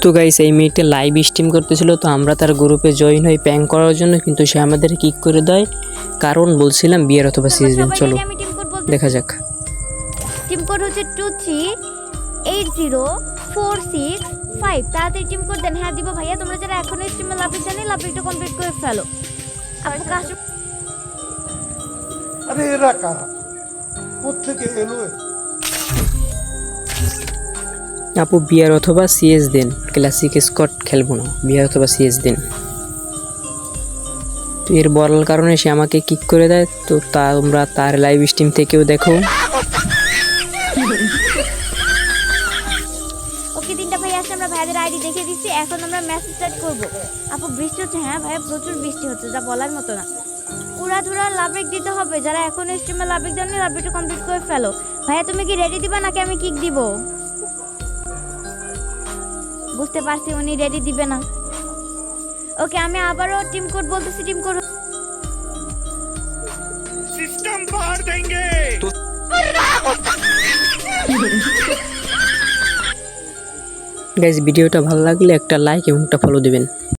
তো গাইস এই মেয়েটা লাইভ স্ট্রিম করতেছিল, তো আমরা তার গ্রুপে জয়েন হই প্যাং করার জন্য, কিন্তু সে আমাদের কিক করে দেয়। কারণ বলছিলাম বিয়ার অথবা সিজন। চলো দেখা যাক। টিম কোড হচ্ছে 238046 তাড়াতাড়ি টিম কোড দেন। হ্যাঁ দিব ভাইয়া, তোমরা যারা এখনো স্ট্রিমে লাভ জানি লাভটা কমপ্লিট করে ফেলো। আপু কাজ আরে এরা কারা, কোত্থেকে এলো? আপু বিয়ার অথবা সিএস দিন, ক্লাসিক স্কট খেলবো না, বিয়ার অথবা সিএস দিন। তো এর বলার কারণে সে আমাকে কিক করে দেয়। তো তোমরা তার লাইভ স্ট্রিম থেকেও দেখো। ওকে তিনটা ভাই আসলে আমরা ভাইয়াদের আইডি দেখে দিচ্ছি, এখন আমরা মেসেজ স্টার্ট করব। আপু বৃষ্টি হচ্ছে? হ্যাঁ ভাইয়া প্রচুর বৃষ্টি হচ্ছে, যা বলার মতো না। উড়াধুরা লাভ ব্রেক দিতে হবে, যারা এখন স্ট্রিমে লাভ ব্রেক দেননি লাভ ব্রেকটা কমপ্লিট করে ফেলো। ভাইয়া তুমি কি রেডি দিবা নাকি আমি কিক দিব? বুঝতে পারছি উনি রেডি দিবে না। ওকে আমি আবারও টিম কোড বলতেছি, টিম কোড सिस्टम फाड़ देंगे। গাইস ভিডিওটা ভালো লাগলে একটা লাইক এবং একটা ফলো দিবেন।